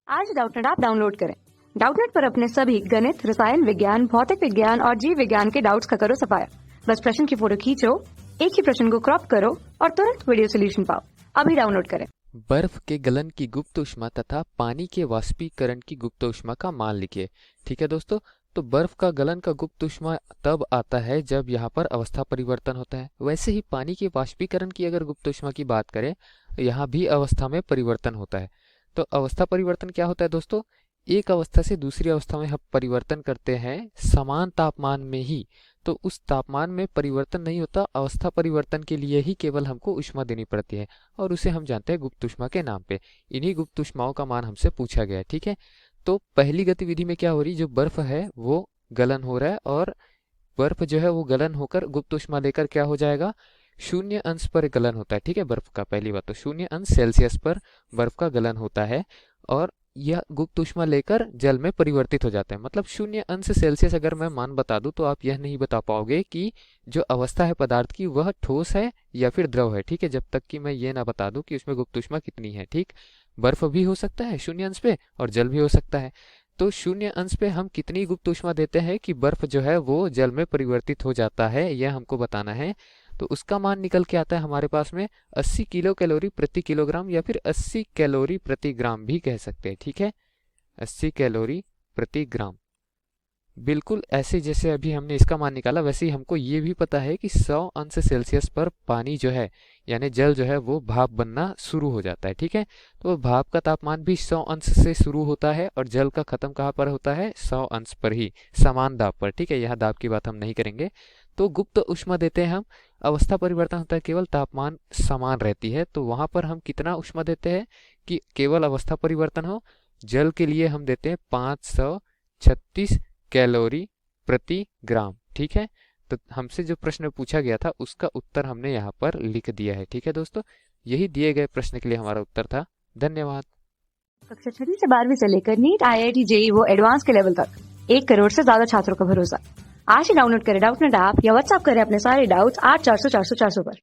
आज Doubtnut app download करें। Doubtnut पर अपने सभी गणित, रसायन विज्ञान, भौतिक विज्ञान और जीव विज्ञान के डाउट्स का करो सफाया। बस प्रश्न की फोटो खींचो, एक ही प्रश्न को क्रॉप करो और तुरंत वीडियो सोल्यूशन पाओ। अभी डाउनलोड करें। बर्फ के गलन की गुप्त ऊष्मा तथा पानी के वाष्पीकरण की गुप्त ऊष्मा का मान लिखिए। ठीक है दोस्तों, तो बर्फ का गलन का गुप्त ऊष्मा तब आता है जब यहाँ पर अवस्था परिवर्तन होता है। वैसे ही पानी के वाष्पीकरण की अगर गुप्त ऊष्मा की बात करें, यहाँ भी अवस्था में परिवर्तन होता है। तो अवस्था परिवर्तन क्या होता है दोस्तों? एक अवस्था से दूसरी अवस्था में हम परिवर्तन करते हैं समान तापमान में ही, तो उस तापमान में परिवर्तन नहीं होता। अवस्था परिवर्तन के लिए ही केवल हमको ऊष्मा देनी पड़ती है और उसे हम जानते हैं गुप्त ऊष्मा के नाम पे। इन्हीं गुप्त ऊष्माओं का मान हमसे पूछा गया है। ठीक है, तो पहली गतिविधि में क्या हो रही, जो बर्फ है वो गलन हो रहा है और बर्फ जो है वो गलन होकर गुप्त ऊष्मा लेकर क्या हो जाएगा, 0 अंश पर गलन होता है। ठीक है, बर्फ का पहली बात तो 0 अंश सेल्सियस पर बर्फ का गलन होता है और यह गुप्त ऊष्मा लेकर जल में परिवर्तित हो जाता है। मतलब 0 अंश सेल्सियस अगर मैं मान बता दूं तो आप यह नहीं बता पाओगे कि जो अवस्था है पदार्थ की वह ठोस है या फिर द्रव है। ठीक है, जब तक कि मैं ये ना बता दूं कि उसमें गुप्त ऊष्मा कितनी है। ठीक, बर्फ भी हो सकता है 0 अंश पे और जल भी हो सकता है। तो 0 अंश पे हम कितनी गुप्त ऊष्मा देते हैं कि बर्फ जो है वो जल में परिवर्तित हो जाता है, यह हमको बताना है। तो उसका मान निकल के आता है हमारे पास में 80 किलो कैलोरी प्रति किलोग्राम या फिर 80 कैलोरी प्रति ग्राम भी कह सकते हैं। ठीक है, 80 कैलोरी प्रति ग्राम। बिल्कुल ऐसे जैसे अभी हमने इसका मान निकाला वैसे ही हमको ये भी पता है कि 100 अंश सेल्सियस पर पानी जो है यानी जल जो है वो भाप बनना शुरू हो जाता है। ठीक है, तो भाप का तापमान भी 100 अंश से शुरू होता है और जल का खत्म कहाँ पर होता है, 100 अंश पर ही, समान दाब पर। ठीक है, यहाँ दाब की बात हम नहीं करेंगे। तो गुप्त ऊष्मा देते हैं हम, अवस्था परिवर्तन होता है केवल तापमान समान रहती है, तो वहां पर हम कितना ऊष्मा देते हैं कि केवल अवस्था परिवर्तन हो। जल के लिए हम देते हैं 536 कैलोरी प्रति ग्राम। ठीक है, तो हमसे जो प्रश्न पूछा गया था उसका उत्तर हमने यहाँ पर लिख दिया है। ठीक है दोस्तों, यही दिए गए प्रश्न के लिए हमारा उत्तर था। धन्यवाद। कक्षा 6 से 12वीं से लेकर नीट, IIT, JEE वो एडवांस के लेवल तक 1 करोड़ से ज्यादा छात्रों का भरोसा। आज ही डाउनलोड करें डाउटनेट ऐप या व्हाट्सएप करें अपने सारे डाउट्स 8400 400 400 पर।